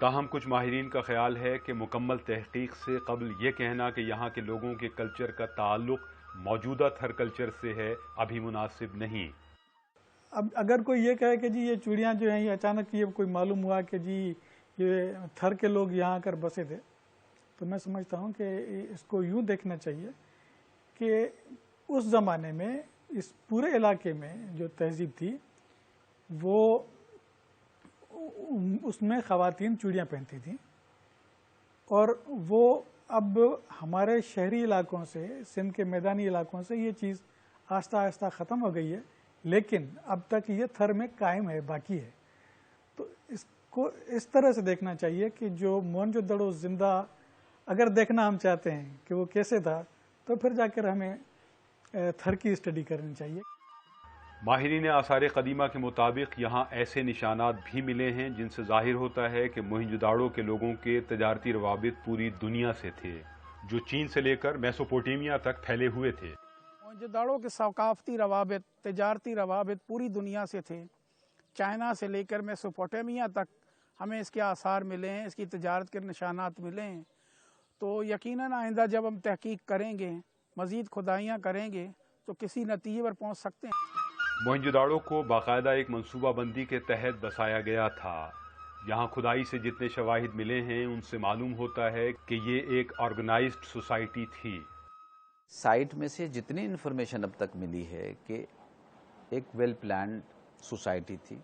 تاہم کچھ ماہرین کا خیال ہے کہ مکمل تحقیق سے قبل یہ کہنا کہ یہاں کے لوگوں کے کلچر کا تعلق موجودہ تھر کلچر سے ہے ابھی مناسب نہیں۔ اب اگر کوئی یہ کہے کہ جی یہ چوڑیاں جو ہیں یہ اچانک یہ کوئی معلوم ہوا کہ جی یہ تھر کے لوگ یہاں آ کر بسے تھے، تو میں سمجھتا ہوں کہ اس کو یوں دیکھنا چاہیے کہ اس زمانے میں اس پورے علاقے میں جو تہذیب تھی وہ اس میں خواتین چوڑیاں پہنتی تھیں، اور وہ اب ہمارے شہری علاقوں سے، سندھ کے میدانی علاقوں سے یہ چیز آہستہ آہستہ ختم ہو گئی ہے، لیکن اب تک یہ تھر میں قائم ہے، باقی ہے۔ تو اس کو اس طرح سے دیکھنا چاہیے کہ جو موہنجو دڑو زندہ اگر دیکھنا ہم چاہتے ہیں کہ وہ کیسے تھا، تو پھر جا کر ہمیں تھر کی اسٹڈی کرنی چاہیے۔ ماہرین آثار قدیمہ کے مطابق یہاں ایسے نشانات بھی ملے ہیں جن سے ظاہر ہوتا ہے کہ موہنجو داڑو کے لوگوں کے تجارتی روابط پوری دنیا سے تھے، جو چین سے لے کر میسوپوٹیمیا تک پھیلے ہوئے تھے۔ موہنجو داڑو کے ثقافتی روابط، تجارتی روابط پوری دنیا سے تھے، چائنا سے لے کر میسوپوٹیمیا تک ہمیں اس کے آثار ملے ہیں، اس کی تجارت کے نشانات ملے ہیں۔ تو یقیناً آئندہ جب ہم تحقیق کریں گے، مزید کھدائیاں کریں گے، تو کسی نتیجے پر پہنچ سکتے ہیں۔ موہنجو داڑو کو باقاعدہ ایک منصوبہ بندی کے تحت بسایا گیا تھا۔ یہاں کھدائی سے جتنے شواہد ملے ہیں ان سے معلوم ہوتا ہے کہ یہ ایک آرگنائزڈ سوسائٹی تھی۔ سائٹ میں سے جتنی انفارمیشن اب تک ملی ہے کہ ایک ویل پلانڈ سوسائٹی تھی،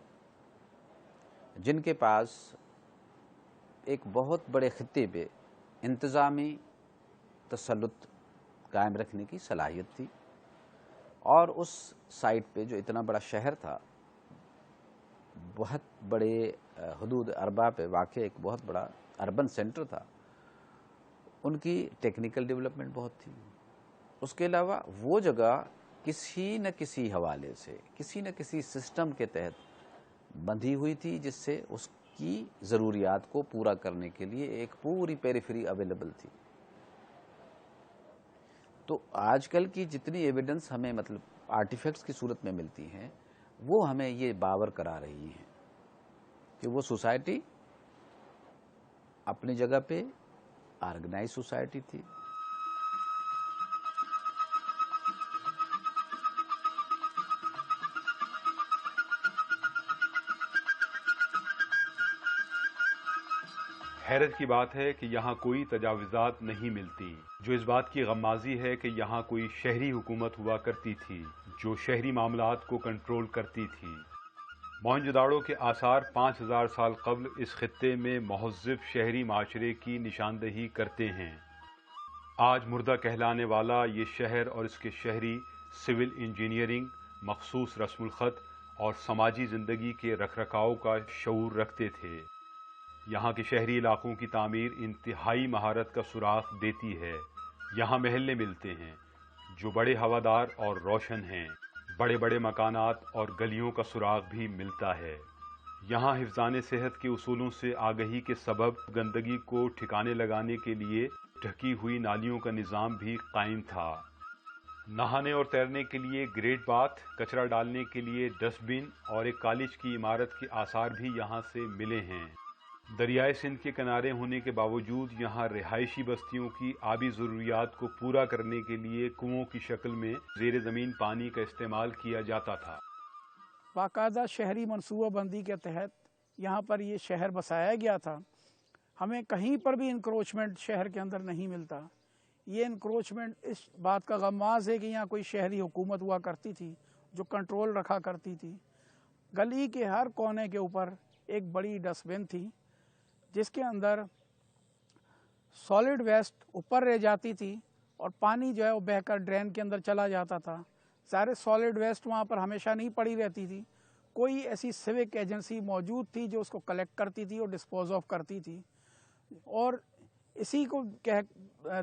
جن کے پاس ایک بہت بڑے خطے پہ انتظامی تسلط قائم رکھنے کی صلاحیت تھی، اور اس سائٹ پہ جو اتنا بڑا شہر تھا، بہت بڑے حدود اربا پہ واقع ایک بہت بڑا اربن سینٹر تھا، ان کی ٹیکنیکل ڈیولپمنٹ بہت تھی۔ اس کے علاوہ وہ جگہ کسی نہ کسی حوالے سے، کسی نہ کسی سسٹم کے تحت بندھی ہوئی تھی، جس سے اس کی ضروریات کو پورا کرنے کے لیے ایک پوری پیریفری اویلیبل تھی۔ تو آج کل کی جتنی ایویڈنس ہمیں مطلب آرٹیفیکٹس کی صورت میں ملتی ہیں، وہ ہمیں یہ باور کرا رہی ہیں کہ وہ سوسائٹی اپنی جگہ پہ آرگنائز سوسائٹی تھی۔ حیرت کی بات ہے کہ یہاں کوئی تجاوزات نہیں ملتی، جو اس بات کی غمازی ہے کہ یہاں کوئی شہری حکومت ہوا کرتی تھی جو شہری معاملات کو کنٹرول کرتی تھی۔ موہنجو داڑو کے آثار 5000 سال قبل اس خطے میں مہذب شہری معاشرے کی نشاندہی کرتے ہیں۔ آج مردہ کہلانے والا یہ شہر اور اس کے شہری سول انجینئرنگ، مخصوص رسم الخط اور سماجی زندگی کے رکھ رکھاؤ کا شعور رکھتے تھے۔ یہاں کے شہری علاقوں کی تعمیر انتہائی مہارت کا سراغ دیتی ہے۔ یہاں محلے ملتے ہیں جو بڑے ہوادار اور روشن ہیں، بڑے بڑے مکانات اور گلیوں کا سراغ بھی ملتا ہے۔ یہاں حفظان صحت کے اصولوں سے آگہی کے سبب گندگی کو ٹھکانے لگانے کے لیے ڈھکی ہوئی نالیوں کا نظام بھی قائم تھا۔ نہانے اور تیرنے کے لیے گریٹ باتھ، کچرا ڈالنے کے لیے ڈسٹ بن اور ایک کالج کی عمارت کے آثار بھی یہاں سے ملے ہیں۔ دریائے سندھ کے کنارے ہونے کے باوجود یہاں رہائشی بستیوں کی آبی ضروریات کو پورا کرنے کے لیے کنوؤں کی شکل میں زیر زمین پانی کا استعمال کیا جاتا تھا۔ باقاعدہ شہری منصوبہ بندی کے تحت یہاں پر یہ شہر بسایا گیا تھا۔ ہمیں کہیں پر بھی انکروچمنٹ شہر کے اندر نہیں ملتا۔ یہ انکروچمنٹ اس بات کا غماز ہے کہ یہاں کوئی شہری حکومت ہوا کرتی تھی جو کنٹرول رکھا کرتی تھی۔ گلی کے ہر کونے کے اوپر ایک بڑی ڈسٹ بن تھی، جس کے اندر سالڈ ویسٹ اوپر رہ جاتی تھی اور پانی جو ہے وہ بہہ کر ڈرین کے اندر چلا جاتا تھا۔ سارے سالڈ ویسٹ وہاں پر ہمیشہ نہیں پڑی رہتی تھی، کوئی ایسی سیوک ایجنسی موجود تھی جو اس کو کلیکٹ کرتی تھی اور ڈسپوز آف کرتی تھی۔ اور اسی کو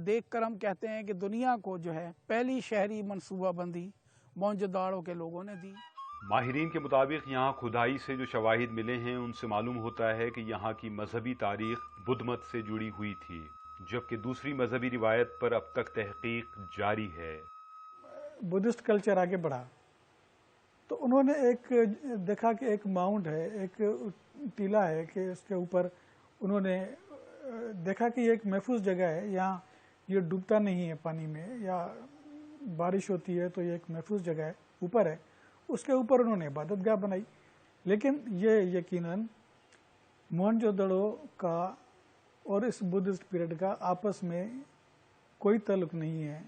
دیکھ کر ہم کہتے ہیں کہ دنیا کو جو ہے پہلی شہری منصوبہ بندی موہنجو داڑو کے لوگوں نے دی۔ ماہرین کے مطابق یہاں کھدائی سے جو شواہد ملے ہیں ان سے معلوم ہوتا ہے کہ یہاں کی مذہبی تاریخ بدھ مت سے جڑی ہوئی تھی، جبکہ دوسری مذہبی روایت پر اب تک تحقیق جاری ہے۔ بدھسٹ کلچر آگے بڑھا تو انہوں نے ایک دیکھا کہ ایک ماؤنٹ ہے، ایک ٹیلہ ہے کہ اس کے اوپر انہوں نے دیکھا کہ یہ ایک محفوظ جگہ ہے, یہاں یہ ڈوبتا نہیں ہے پانی میں, یا بارش ہوتی ہے تو یہ ایک محفوظ جگہ ہے, اوپر ہے. اس کے اوپر انہوں نے عبادت گاہ بنائی. لیکن یہ یقیناً موہنجو دڑو کا اور اس بدھسٹ پیریڈ کا آپس میں کوئی تعلق نہیں ہے.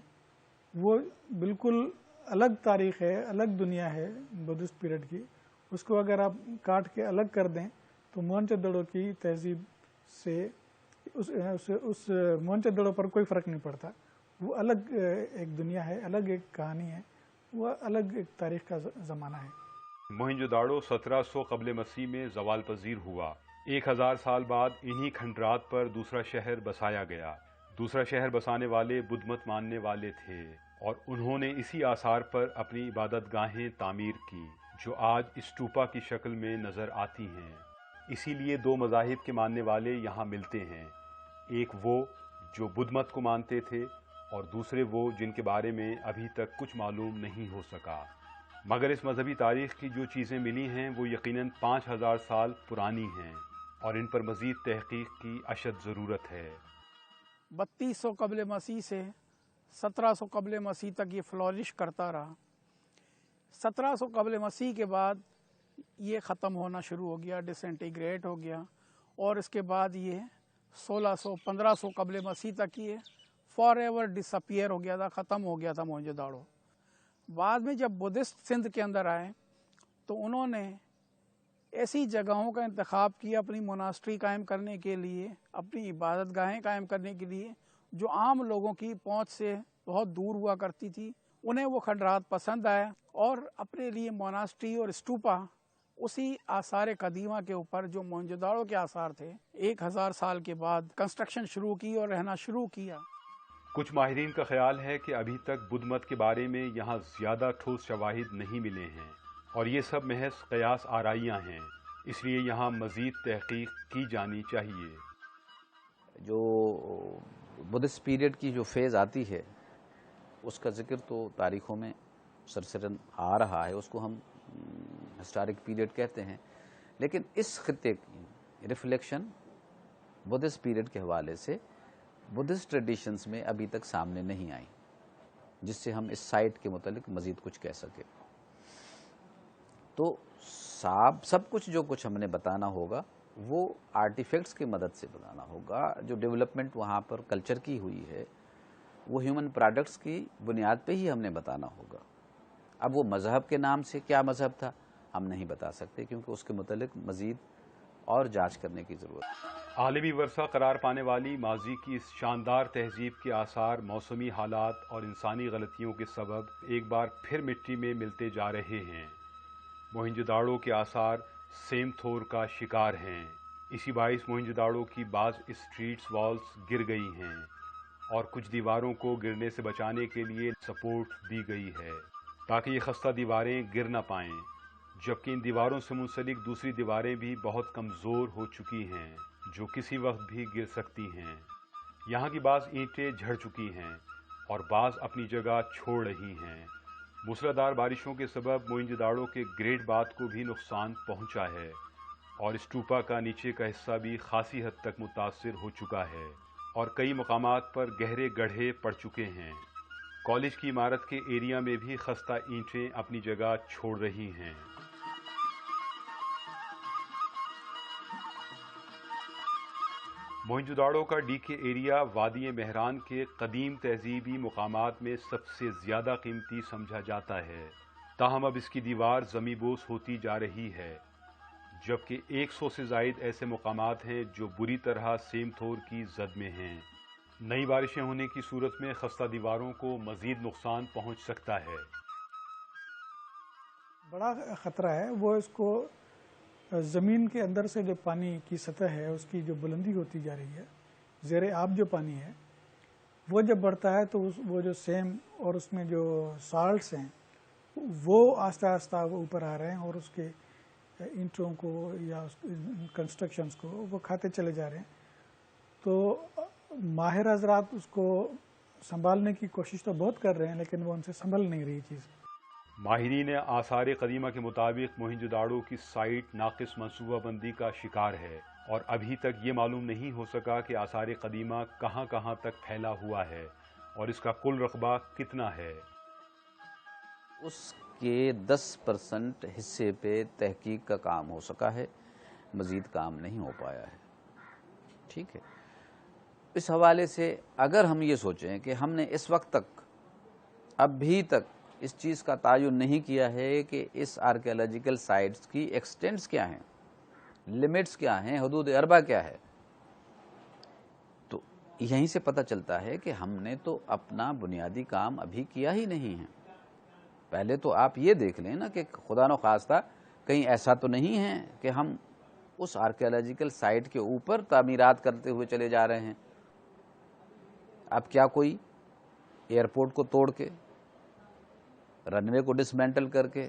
وہ بالکل الگ تاریخ ہے, الگ دنیا ہے بدھسٹ پیریڈ کی. اس کو اگر آپ کاٹ کے الگ کر دیں تو موہنجو دڑو کی تہذیب سے اس موہنجو دڑو پر کوئی فرق نہیں پڑتا. وہ الگ ایک دنیا ہے, الگ ایک کہانی ہے, وہ الگ ایک تاریخ کا زمانہ ہے. موہنجو داڑو 1700 قبل مسیح میں زوال پذیر ہوا. 1000 سال بعد انہی کھنڈرات پر دوسرا شہر بسایا گیا. دوسرا شہر بسانے والے بدھ مت ماننے والے تھے اور انہوں نے اسی آثار پر اپنی عبادت گاہیں تعمیر کی جو آج اسٹوپا کی شکل میں نظر آتی ہیں. اسی لیے دو مذاہب کے ماننے والے یہاں ملتے ہیں, ایک وہ جو بدھ مت کو مانتے تھے اور دوسرے وہ جن کے بارے میں ابھی تک کچھ معلوم نہیں ہو سکا. مگر اس مذہبی تاریخ کی جو چیزیں ملی ہیں وہ یقیناً 5000 سال پرانی ہیں اور ان پر مزید تحقیق کی اشد ضرورت ہے. 3200 قبل مسیح سے 1700 قبل مسیح تک یہ فلورش کرتا رہا. 1700 قبل مسیح کے بعد یہ ختم ہونا شروع ہو گیا, ڈسنٹیگریٹ ہو گیا, اور اس کے بعد یہ 1600-1500 قبل مسیح تک یہ فار ایور ڈس اپیئر ہو گیا تھا, ختم ہو گیا تھا موہنجو داڑو. بعد میں جب بدھسٹ سندھ کے اندر آئے تو انہوں نے ایسی جگہوں کا انتخاب کیا اپنی موناسٹری قائم کرنے کے لیے, اپنی عبادت گاہیں قائم کرنے کے لیے, جو عام لوگوں کی پہنچ سے بہت دور ہوا کرتی تھی. انہیں وہ کھنڈرات پسند آیا اور اپنے لیے موناسٹری اور اسٹوپا اسی آثار قدیمہ کے اوپر جو موہنجو داڑو کے آثار تھے 1000 سال کے بعد کنسٹرکشن شروع کی اور رہنا شروع کیا. کچھ ماہرین کا خیال ہے کہ ابھی تک بدھ مت کے بارے میں یہاں زیادہ ٹھوس شواہد نہیں ملے ہیں اور یہ سب محض قیاس آرائیاں ہیں, اس لیے یہاں مزید تحقیق کی جانی چاہیے. جو بدھسٹ پیریڈ کی جو فیز آتی ہے اس کا ذکر تو تاریخوں میں سرسراً آ رہا ہے, اس کو ہم ہسٹورک پیریڈ کہتے ہیں. لیکن اس خطے کی ریفلیکشن بدھسٹ پیریڈ کے حوالے سے بدھسٹ ٹریڈیشنز میں ابھی تک سامنے نہیں آئی جس سے ہم اس سائٹ کے متعلق مزید کچھ کہہ سکیں. تو سب کچھ جو کچھ ہم نے بتانا ہوگا وہ آرٹیفیکٹس کی مدد سے بتانا ہوگا. جو ڈیولپمنٹ وہاں پر کلچر کی ہوئی ہے وہ ہیومن پروڈکٹس کی بنیاد پہ ہی ہم نے بتانا ہوگا. اب وہ مذہب کے نام سے کیا مذہب تھا ہم نہیں بتا سکتے کیونکہ اس کے متعلق مزید اور جانچ کرنے کی ضرورت ہے. عالمی ورثہ قرار پانے والی ماضی کی اس شاندار تہذیب کے آثار موسمی حالات اور انسانی غلطیوں کے سبب ایک بار پھر مٹی میں ملتے جا رہے ہیں. موہنجو داڑو کے آثار سیم تھور کا شکار ہیں. اسی باعث موہنجو داڑو کی بعض اسٹریٹس والز گر گئی ہیں اور کچھ دیواروں کو گرنے سے بچانے کے لیے سپورٹ دی گئی ہے تاکہ یہ خستہ دیواریں گر نہ پائیں, جبکہ ان دیواروں سے منسلک دوسری دیواریں بھی بہت کمزور ہو چکی ہیں جو کسی وقت بھی گر سکتی ہیں. یہاں کی بعض اینٹیں جھڑ چکی ہیں اور بعض اپنی جگہ چھوڑ رہی ہیں. موسلادھار بارشوں کے سبب موہنجو داڑو کے گریٹ باتھ کو بھی نقصان پہنچا ہے اور اسٹوپا کا نیچے کا حصہ بھی خاصی حد تک متاثر ہو چکا ہے اور کئی مقامات پر گہرے گڑھے پڑ چکے ہیں. کالج کی عمارت کے ایریا میں بھی خستہ اینٹیں اپنی جگہ چھوڑ رہی ہیں. موہنجو داڑو کا ڈی کے ایریا وادی مہران کے قدیم تہذیبی مقامات میں سب سے زیادہ قیمتی سمجھا جاتا ہے. تاہم اب اس کی دیوار زمیں بوس ہوتی جا رہی ہے, جبکہ 100 سے زائد ایسے مقامات ہیں جو بری طرح سیم تھور کی زد میں ہیں. نئی بارشیں ہونے کی صورت میں خستہ دیواروں کو مزید نقصان پہنچ سکتا ہے. بڑا خطرہ ہے وہ اس کو زمین کے اندر سے جو پانی کی سطح ہے اس کی جو بلندی ہوتی جا رہی ہے, زیر آب جو پانی ہے وہ جب بڑھتا ہے تو وہ جو سیم اور اس میں جو سالٹس ہیں وہ آہستہ آہستہ وہ اوپر آ رہے ہیں اور اس کے اینٹوں کو یا کنسٹرکشنز کو وہ کھاتے چلے جا رہے ہیں. تو ماہر حضرات اس کو سنبھالنے کی کوشش تو بہت کر رہے ہیں لیکن وہ ان سے سنبھل نہیں رہی چیز. ماہرین آثار قدیمہ کے مطابق موہنجو داڑو کی سائٹ ناقص منصوبہ بندی کا شکار ہے. اور ابھی تک یہ معلوم نہیں ہو سکا کہ آثار قدیمہ کہاں کہاں تک پھیلا ہوا ہے اور اس کا کل رقبہ کتنا ہے۔ اس کے 10% حصے پہ تحقیق کا کام ہو سکا ہے، مزید کام نہیں ہو پایا ہے۔ ٹھیک ہے، اس حوالے سے اگر ہم یہ سوچیں کہ ہم نے اس وقت تک ابھی تک اس چیز کا تعین نہیں کیا ہے کہ اس آرکیالوجیکل سائٹس کی ایکسٹینٹس کیا ہیں، لمٹس کیا ہیں، حدود اربع کیا ہے، تو یہیں سے پتہ چلتا ہے کہ ہم نے تو اپنا بنیادی کام ابھی کیا ہی نہیں ہے۔ پہلے تو آپ یہ دیکھ لیں نا کہ خدا نخواستہ کہیں ایسا تو نہیں ہے کہ ہم اس آرکیالوجیکل سائٹ کے اوپر تعمیرات کرتے ہوئے چلے جا رہے ہیں۔ اب کیا کوئی ایئرپورٹ کو توڑ کے، رن وے کو ڈسمینٹل کر کے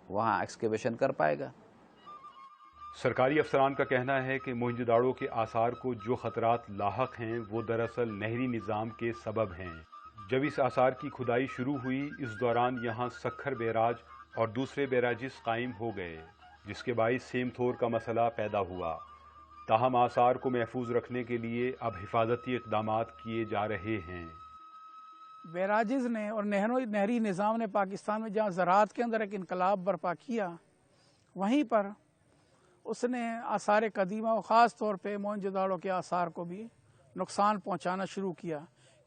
وہاں ایکسکیویشن کر پائے گا؟ سرکاری افسران کا کہنا ہے کہ موہنجو داڑو کے آثار کو جو خطرات لاحق ہیں وہ دراصل نہری نظام کے سبب ہیں۔ جب اس آثار کی کھدائی شروع ہوئی، اس دوران یہاں سکھر بیراج اور دوسرے بیراجز قائم ہو گئے، جس کے باعث سیم تھور کا مسئلہ پیدا ہوا۔ تاہم آثار کو محفوظ رکھنے کے لیے اب حفاظتی اقدامات کیے جا رہے ہیں۔ بیراجز نے اور نہری نظام نے پاکستان میں جہاں زراعت کے اندر ایک انقلاب برپا کیا، وہیں پر اس نے آثار قدیمہ و خاص طور پہ موہنجو داڑو کے آثار کو بھی نقصان پہنچانا شروع کیا،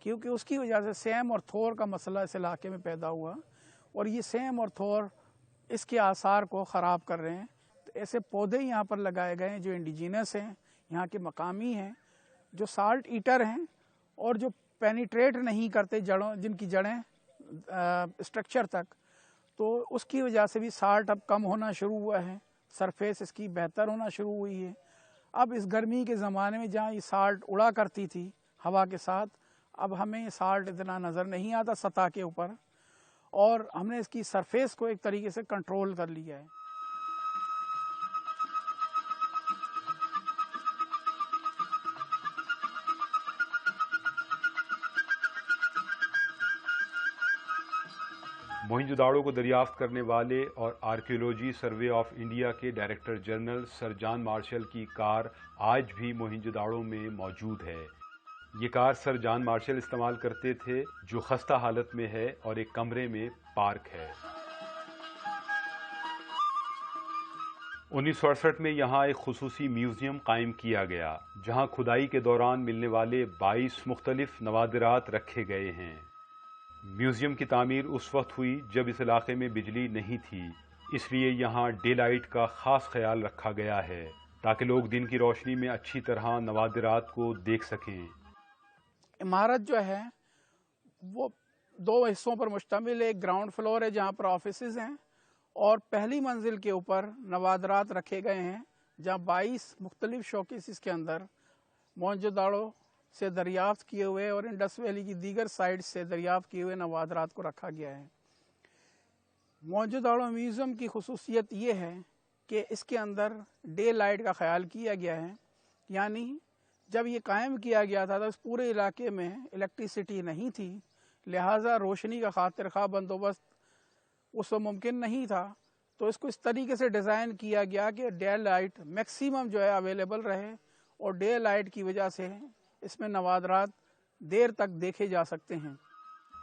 کیونکہ اس کی وجہ سے سیم اور تھور کا مسئلہ اس علاقے میں پیدا ہوا، اور یہ سیم اور تھور اس کے آثار کو خراب کر رہے ہیں۔ تو ایسے پودے یہاں پر لگائے گئے ہیں جو انڈیجینس ہیں، یہاں کے مقامی ہیں، جو سالٹ ایٹر ہیں اور جو پینیٹریٹ نہیں کرتے جڑوں، جن کی جڑیں اسٹرکچر تک، تو اس کی وجہ سے بھی سالٹ اب کم ہونا شروع ہوا ہے، سرفیس اس کی بہتر ہونا شروع ہوئی ہے۔ اب اس گرمی کے زمانے میں جہاں یہ سالٹ اڑا کرتی تھی ہوا کے ساتھ، اب ہمیں سالٹ اتنا نظر نہیں آتا سطح کے اوپر، اور ہم نے اس کی سرفیس کو ایک طریقے سے کنٹرول کر لیا ہے۔ موہنجو داڑو کو دریافت کرنے والے اور آرکیولوجی سروے آف انڈیا کے director general sir John Marshall کی کار آج بھی موہنجو داڑو میں موجود ہے۔ یہ کار سر جان مارشل استعمال کرتے تھے، جو خستہ حالت میں ہے اور ایک کمرے میں پارک ہے۔ 1968 میں یہاں ایک خصوصی میوزیم قائم کیا گیا، جہاں کھدائی کے دوران ملنے والے 22 مختلف نوادرات رکھے گئے ہیں۔ میوزیم کی تعمیر اس وقت ہوئی جب اس علاقے میں بجلی نہیں تھی، اس لیے یہاں ڈے لائٹ کا خاص خیال رکھا گیا ہے تاکہ لوگ دن کی روشنی میں اچھی طرح نوادرات کو دیکھ سکیں۔ عمارت جو ہے وہ 2 حصوں پر مشتمل ہے۔ ایک گراؤنڈ فلور ہے جہاں پر آفیسز ہیں، اور پہلی منزل کے اوپر نوادرات رکھے گئے ہیں، جہاں 22 مختلف شوکیسز کے اندر موہنجو داڑو سے دریافت کیے ہوئے اور انڈس ویلی کی دیگر سائٹس سے دریافت کیے ہوئے نوادرات کو رکھا گیا ہے۔ موہنجو داڑو میوزیم کی خصوصیت یہ ہے کہ اس کے اندر ڈے لائٹ کا خیال کیا گیا ہے، یعنی جب یہ قائم کیا گیا تھا تو اس پورے علاقے میں الیکٹریسٹی نہیں تھی، لہٰذا روشنی کا خاطر خواہ بندوبست اس وقت ممکن نہیں تھا، تو اس کو اس طریقے سے ڈیزائن کیا گیا کہ ڈے لائٹ میکسیمم جو ہے اویلیبل رہے، اور ڈے لائٹ کی وجہ سے اس میں نوادرات دیر تک دیکھے جا سکتے ہیں۔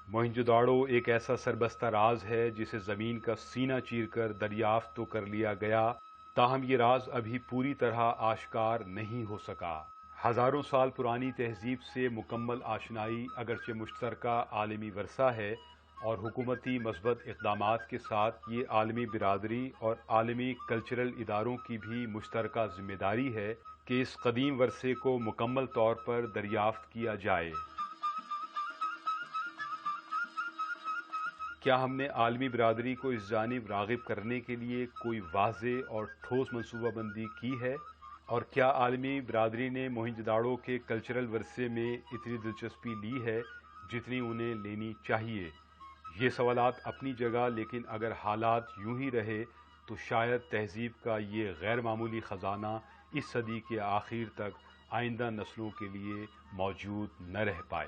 موہنجو داڑو ایک ایسا سربستہ راز ہے جسے زمین کا سینہ چیر کر دریافت تو کر لیا گیا، تاہم یہ راز ابھی پوری طرح آشکار نہیں ہو سکا۔ ہزاروں سال پرانی تہذیب سے مکمل آشنائی اگرچہ مشترکہ عالمی ورثہ ہے، اور حکومتی مثبت اقدامات کے ساتھ یہ عالمی برادری اور عالمی کلچرل اداروں کی بھی مشترکہ ذمہ داری ہے کہ اس قدیم ورثے کو مکمل طور پر دریافت کیا جائے۔ کیا ہم نے عالمی برادری کو اس جانب راغب کرنے کے لیے کوئی واضح اور ٹھوس منصوبہ بندی کی ہے؟ اور کیا عالمی برادری نے موہنجو داڑو کے کلچرل ورثے میں اتنی دلچسپی لی ہے جتنی انہیں لینی چاہیے؟ یہ سوالات اپنی جگہ، لیکن اگر حالات یوں ہی رہے تو شاید تہذیب کا یہ غیر معمولی خزانہ اس صدی کے آخر تک آئندہ نسلوں کے لیے موجود نہ رہ پائے۔